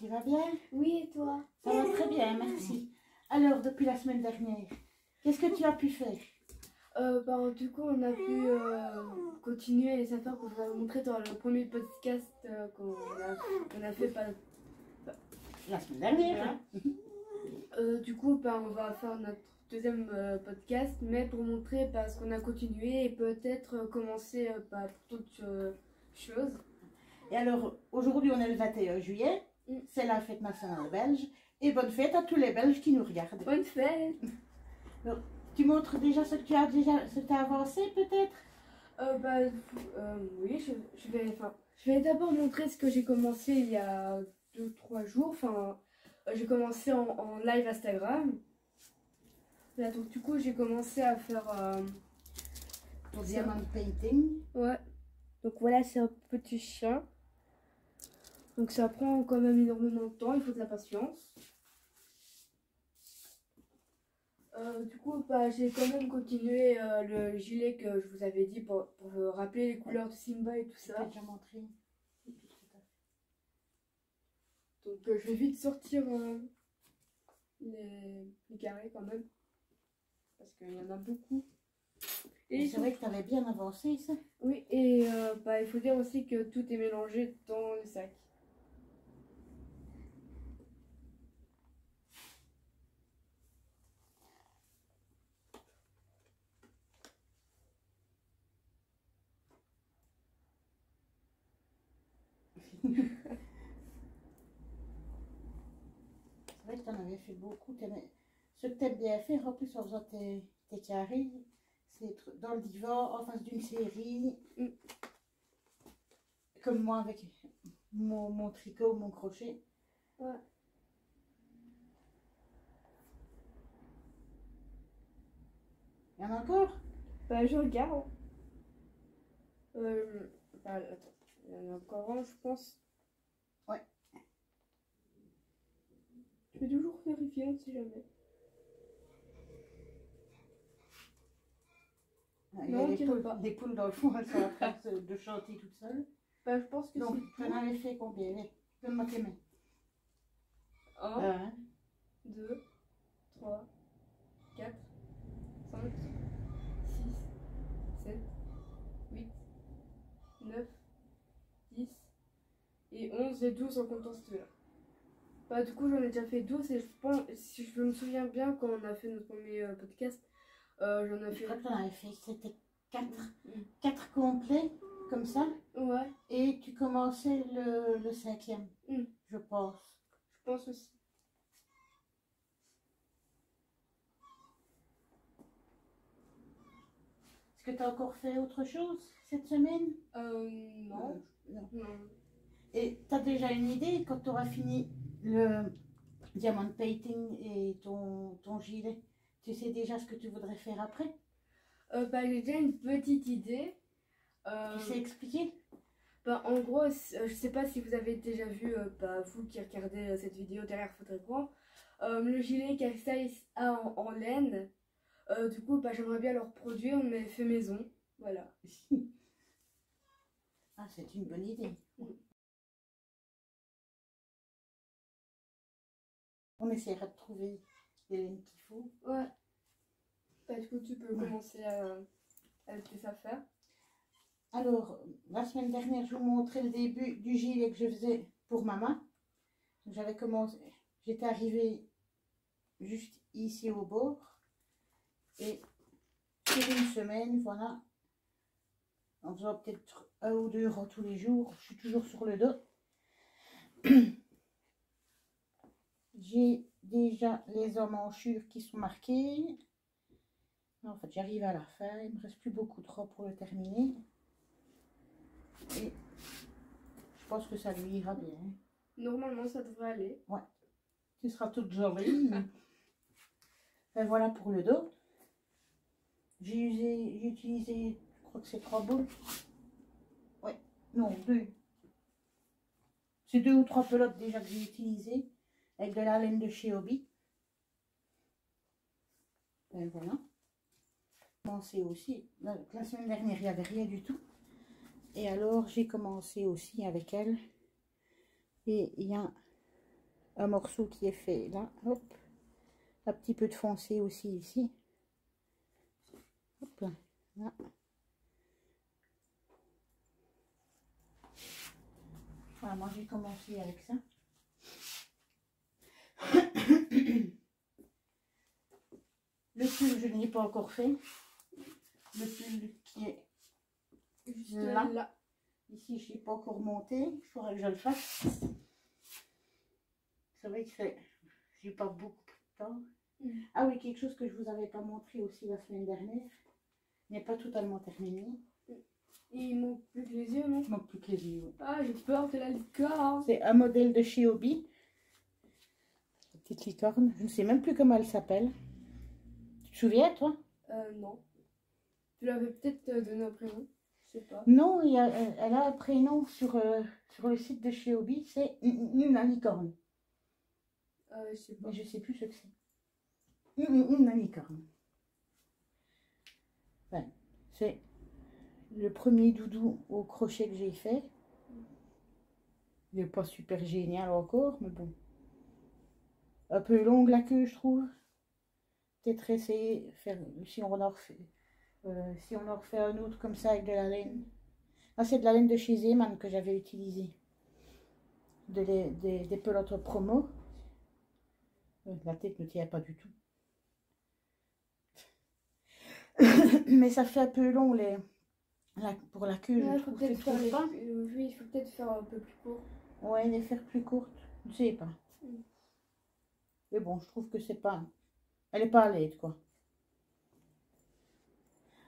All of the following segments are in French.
Tu vas bien? Oui, et toi? Ça va très bien, merci. Alors, depuis la semaine dernière, qu'est-ce que tu as pu faire? Du coup, on a pu continuer les affaires que je vous avais montrées dans le premier podcast qu'on a fait. La semaine dernière. Du coup, on va faire notre deuxième podcast, mais pour montrer ce qu'on a continué et peut-être commencer pour d'autres choses. Et alors, aujourd'hui, on est le 21 juillet. C'est la fête nationale belge. Et bonne fête à tous les Belges qui nous regardent. Bonne fête! Alors, tu montres déjà ce que tu as avancé, peut-être? Oui, je vais d'abord montrer ce que j'ai commencé il y a 2-3 jours. J'ai commencé en live Instagram. Là, donc du coup, j'ai commencé à faire Ton diamant painting. Ouais. Donc voilà, c'est un petit chien. Donc ça prend quand même énormément de temps, il faut de la patience. Du coup, j'ai quand même continué le gilet que je vous avais dit pour rappeler les couleurs de Simba et tout ça. Je t'ai déjà montré. Donc je vais vite sortir les carrés quand même. Parce qu'il y en a beaucoup. Et c'est vrai que tu avais bien avancé, ça. Oui, et il faut dire aussi que tout est mélangé dans le sac. C'est vrai que tu en avais fait beaucoup. Ce que tu aimes bien faire, en plus en faisant tes carrés, c'est être dans le divan, en face d'une série. Comme moi avec mon tricot, mon crochet. Ouais. Il y en a encore? Je regarde. Attends, il y en a encore un, je pense. Ouais. Je vais toujours vérifier, on ne sait jamais. Il y a des poules dans le fond, elles sont en train de chanter toutes seules. Je pense que donc, c'est tu en avais fait combien? Donne-moi tes mains. 1, 2, 3, 4, 5, 6, 7, 8, 9, 10 et 11 et 12 en comptant celui-là. Du coup, j'en ai déjà fait 12 et je pense, si je me souviens bien, quand on a fait notre premier podcast, j'en ai fait... Je crois que tu en avais fait, c'était 4 complets, comme ça. Ouais. Et tu commençais le 5e, je pense. Je pense aussi. Est-ce que tu as encore fait autre chose cette semaine? Non. Non. Et tu as déjà une idée quand tu auras fini le diamond painting et ton gilet? Tu sais déjà ce que tu voudrais faire après? J'ai déjà une petite idée. Tu sais expliquer? En gros, je sais pas si vous avez déjà vu, vous qui regardez cette vidéo derrière votre écran, le gilet qu'Axice a en laine. Du coup, j'aimerais bien le reproduire, mais fait maison. Voilà. Ah, c'est une bonne idée. On essaiera de trouver les laines qu'il faut. Ouais. Du coup, tu peux commencer avec tes affaires. Alors, la semaine dernière, je vous montrais le début du gilet que je faisais pour maman. J'avais commencé, j'étais arrivée juste ici au bord. Et sur une semaine, voilà, en faisant peut-être 1 ou 2 rangs tous les jours, je suis toujours sur le dos. J'ai déjà les emmanchures qui sont marquées. En fait, j'arrive à la fin, il me reste plus beaucoup de rangs pour le terminer. Et je pense que ça lui ira bien. Normalement, ça devrait aller. Ouais, tu seras toute jolie. Et voilà pour le dos. J'ai utilisé, je crois que c'est 3 boules. Ouais, non, 2. C'est 2 ou 3 pelotes déjà que j'ai utilisées avec de la laine de chez Hobby. Et voilà. Commencé aussi. La semaine dernière, il n'y avait rien du tout. Et alors, j'ai commencé aussi avec elle. Et il y a un morceau qui est fait là, hop, un petit peu de foncé aussi ici, hop, là. Voilà, moi j'ai commencé avec ça. Le pull, je ne l'ai pas encore fait. Le pull qui est Juste là. là. Ici, je n'ai pas encore monté. Il faudrait que je le fasse. C'est vrai que j'ai pas beaucoup de temps. Ah oui, quelque chose que je vous avais pas montré aussi la semaine dernière. N'est pas totalement terminé. Et il manque plus que les yeux, non? Il manque plus que les yeux. Oui. Ah, j'ai peur de la licorne. C'est un modèle de chez Hobby. La petite licorne. Je ne sais même plus comment elle s'appelle. Tu te souviens, toi? Non. Tu l'avais peut-être donné un prénom. Je sais pas. Non, elle a un prénom sur le site de chez Hobby. C'est une licorne. Je sais pas. Mais je sais plus ce que c'est. Une licorne. Ouais, c'est le premier doudou au crochet que j'ai fait. Il n'est pas super génial encore, mais bon. Un peu longue la queue, je trouve. Peut-être essayer de faire, si on en refait un autre comme ça avec de la laine. Ah, c'est de la laine de chez Zeman que j'avais utilisé. Des pelotes promo. La tête ne tient pas du tout. Mais ça fait un peu long pour la queue, Ouais, je trouve. Tu trouves pas? Oui, il faut peut-être faire un peu plus court. Ouais, les faire plus courtes. Je sais pas. Mais bon, je trouve que c'est pas... Elle est pas à l'aide, quoi.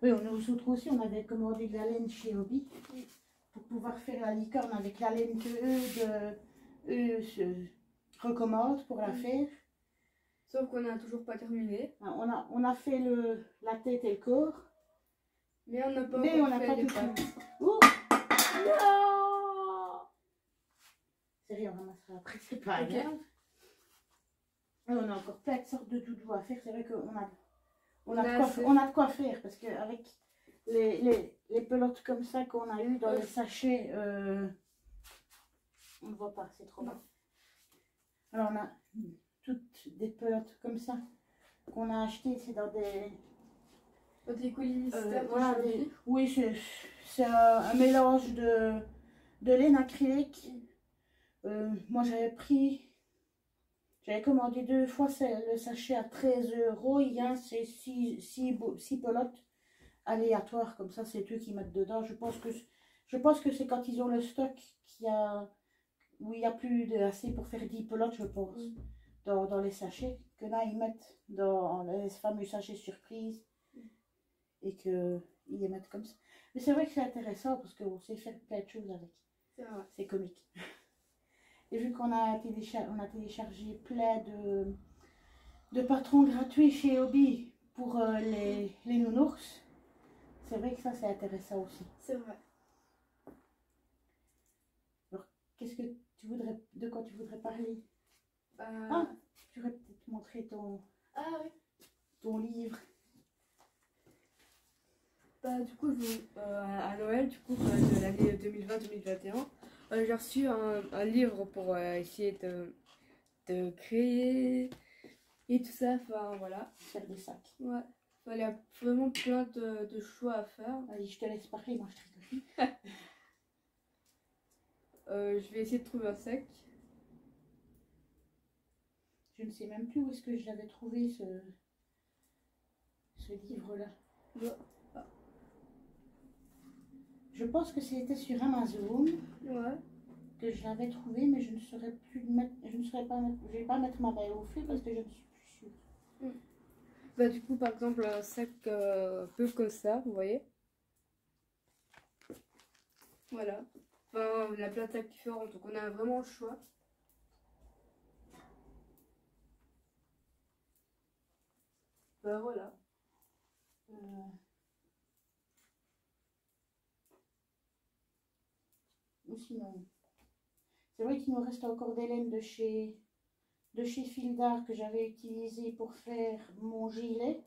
Oui, nous autres aussi, on avait commandé de la laine chez Hobby. Pour pouvoir faire la licorne avec la laine que eux se recommandent pour la faire. Sauf qu'on n'a toujours pas terminé. On a fait la tête et le corps. Mais on n'a pas Mais on n'a fait pas les tout pattes. fait. Ouh! Non! Sérieux, on ramassera après, c'est pas grave. Et on a encore plein de sortes de doudous à faire. C'est vrai qu'on on a de quoi faire. Parce qu'avec les pelotes comme ça qu'on a eu dans les sachets, on ne voit pas, c'est trop bas. Alors on a toutes des pelotes comme ça qu'on a achetées, c'est dans des colis mystères. Voilà, oui, c'est un mélange de laine acrylique. Moi j'avais commandé 2 fois le sachet à 13 €. Il y a c'est 6 pelotes aléatoires comme ça, c'est eux qui mettent dedans. Je pense que c'est quand ils ont le stock où il n'y a plus assez pour faire 10 pelotes, je pense, dans les sachets, que là ils mettent dans les fameux sachets surprise et qu'ils les mettent comme ça. Mais c'est vrai que c'est intéressant parce qu'on sait faire plein de choses avec. C'est comique. Et vu qu'on a téléchargé plein de patrons gratuits chez Hobby pour les nounours, c'est vrai que ça c'est intéressant aussi. C'est vrai. Alors, de quoi tu voudrais parler? Tu aurais peut-être montré ton livre. Du coup, à Noël, de l'année 2020-2021, j'ai reçu un livre pour essayer de créer et tout ça. Enfin, voilà. Faire des sacs. Ouais. Il y a vraiment plein de choix à faire. Allez, je te laisse parler, moi je rigole. Je vais essayer de trouver un sac. Je ne sais même plus où est-ce que j'avais trouvé ce livre-là. Ouais. Je pense que c'était sur Amazon. Ouais. Que je l'avais trouvé, mais je ne saurais plus mettre. Je vais pas mettre ma main au feu parce que je ne suis plus sûre. Du coup, par exemple, un sac un peu comme ça, vous voyez. Voilà. Enfin, on a plein de sacs différents, donc on a vraiment le choix. Voilà. Ou sinon, c'est vrai qu'il nous reste encore des laines de chez Fil d'Art que j'avais utilisé pour faire mon gilet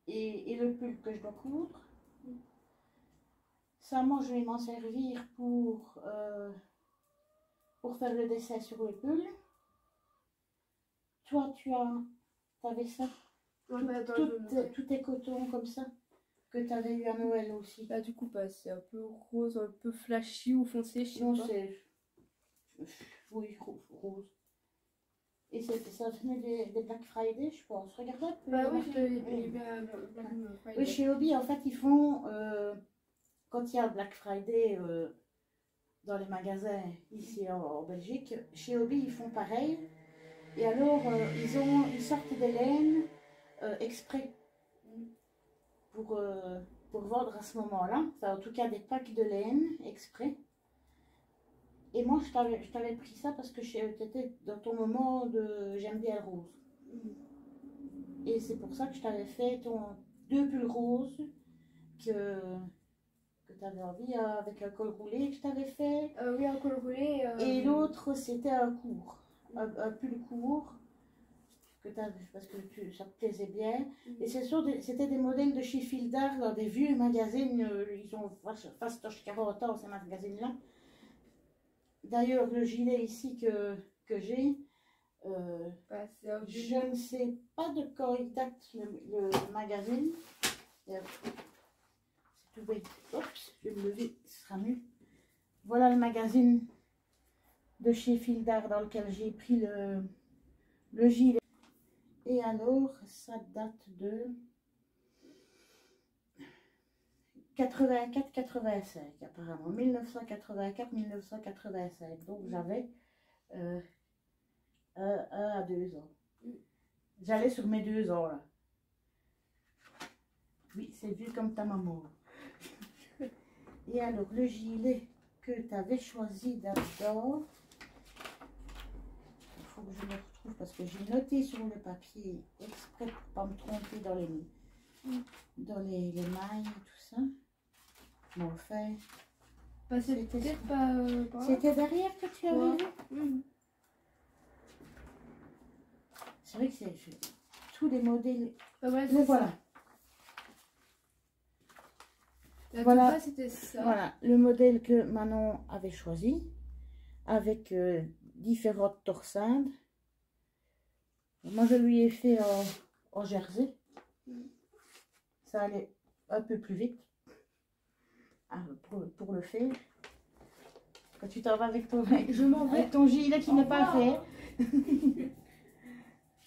et le pull que je dois coudre. Ça, moi, je vais m'en servir pour faire le dessin sur le pull. toi, t'avais ça? Ouais, bah, attends, Tout est coton comme ça que tu avais eu à Noël aussi. Bah, du coup, bah, c'est un peu rose, un peu flashy ou foncé, je sais Non, pas. c'est... Oui, rose. Et ça venait des Black Friday, je pense. Regarde un peu. Bah oui, marqué. j'ai bien Black Friday. Oui, chez Hobby, en fait, ils font... quand il y a Black Friday dans les magasins ici en Belgique, chez Hobby, ils font pareil. Et alors, ils sortent des laines exprès pour vendre à ce moment-là. Enfin, en tout cas, des packs de laine exprès. Et moi, je t'avais pris ça parce que tu étais dans ton moment de j'aime bien le rose. Et c'est pour ça que je t'avais fait deux pulls roses que tu avais envie avec un col roulé que je t'avais fait. Oui, un col roulé. Et l'autre, c'était un court, un pull court que tu avais parce que ça te plaisait bien. Et c'était des modèles de chez Fildar dans des vieux magazines. Ils ont face 40 ans, ces magazines-là. D'ailleurs, le gilet ici que j'ai, Bah, je ne sais pas de quand il date le magazine. C'est tout bête. Oups, je vais me lever, ce sera mieux. Voilà le magazine de chez Fildar dans lequel j'ai pris le gilet. Et alors, ça date de 84-85 apparemment. 1984-1985. Donc j'avais 1 à 2 ans. J'allais sur mes 2 ans là. Oui, c'est vieux comme ta maman. Et alors, le gilet que tu avais choisi d'abord, il faut que je le retrouve parce que j'ai noté sur le papier exprès pour ne pas me tromper dans les mailles et tout ça. Mais enfin, bah, c'était pas. C'était derrière que tu avais vu. C'est vrai que c'est tous les modèles. Bah, ouais, Mais voilà. Voilà, c'était ça. Voilà, le modèle que Manon avait choisi, avec différentes torsades. Moi, je lui ai fait en jersey. Ça allait un peu plus vite pour le faire. Quand tu t'en vas avec ton gilet qui n'est pas fait.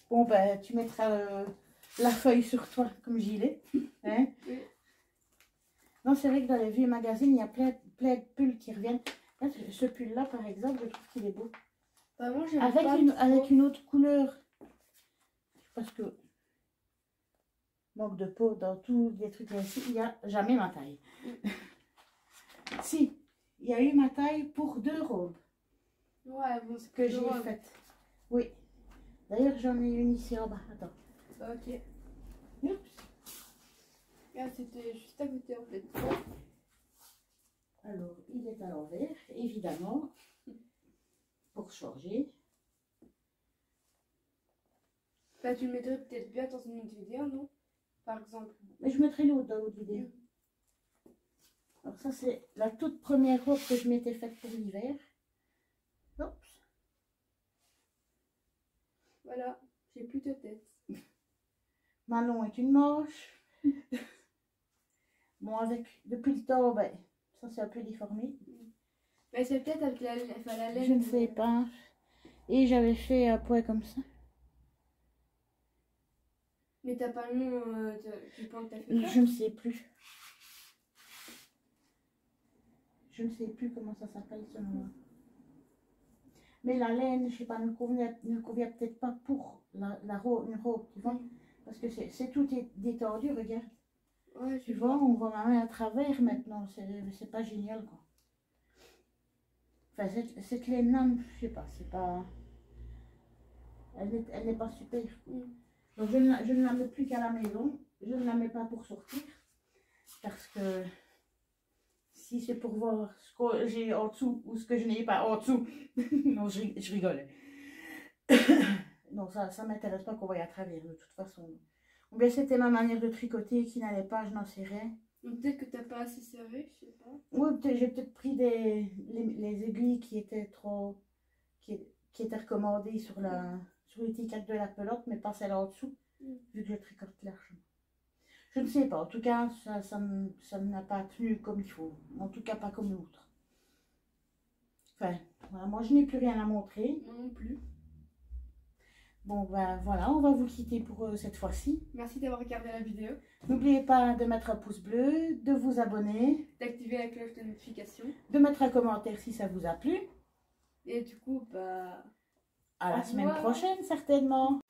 Bon, ben, tu mettras la feuille sur toi comme gilet. Hein? Non, c'est vrai que dans les vieux magazines, il y a plein de pulls qui reviennent. Là, ce pull-là, par exemple, je trouve qu'il est beau. Bah, moi, avec une autre couleur. Parce que manque de peau dans tous les trucs ici, il n'y a jamais ma taille. Si, il y a eu ma taille pour 2 robes. Ouais, bon, c'est que j'ai faites. Oui. D'ailleurs, j'en ai une ici en bas. Attends. Ok. Oups. Ah, c'était juste à côté en fait. Alors, il est à l'envers, évidemment, pour changer. Bah, tu le mettrais peut-être bien dans une autre vidéo, non? Par exemple. Mais je mettrai l'autre dans l'autre vidéo. Alors ça, c'est la toute première robe que je m'étais faite pour l'hiver. Oups. Voilà, j'ai plus de tête. Manon est une moche. Bon, depuis le temps, ben, ça c'est un peu déformé. Mais c'est peut-être avec la laine. Je ne sais pas. Et j'avais fait un point comme ça. Mais t'as pas le nom du point que t'as fait. Je ne sais plus. Je ne sais plus comment ça s'appelle ce nom-là. Mais la laine, je sais pas, ne convient peut-être pas pour une robe, tu vois. Parce que c'est tout détendu, regarde. Ouais, tu vois, on voit ma main à travers maintenant. C'est pas génial, quoi. Enfin, cette laine-là, je sais pas, c'est pas... Elle n'est pas super. Donc je ne la mets plus qu'à la maison. Je ne la mets pas pour sortir. Parce que si c'est pour voir ce que j'ai en dessous ou ce que je n'ai pas en dessous, non, je rigole. Non, ça ne m'intéresse pas qu'on voie à travers de toute façon. Ou bien c'était ma manière de tricoter qui n'allait pas, je n'en sais rien. Peut-être que t'as pas assez serré, je sais pas. Oui, j'ai peut-être pris les aiguilles qui étaient trop... qui étaient recommandées sur sur l'étiquette de la pelote, mais pas celle en dessous, vu que je tricote largement. Je ne sais pas, en tout cas, ça n'a pas tenu comme il faut. En tout cas, pas comme l'autre. Enfin, voilà, moi, je n'ai plus rien à montrer. Moi non plus. Bon, ben voilà, on va vous quitter pour cette fois-ci. Merci d'avoir regardé la vidéo. N'oubliez pas de mettre un pouce bleu, de vous abonner, D'activer la cloche de notification. de mettre un commentaire si ça vous a plu. Et du coup, bah... À la Au semaine revoir. prochaine, certainement.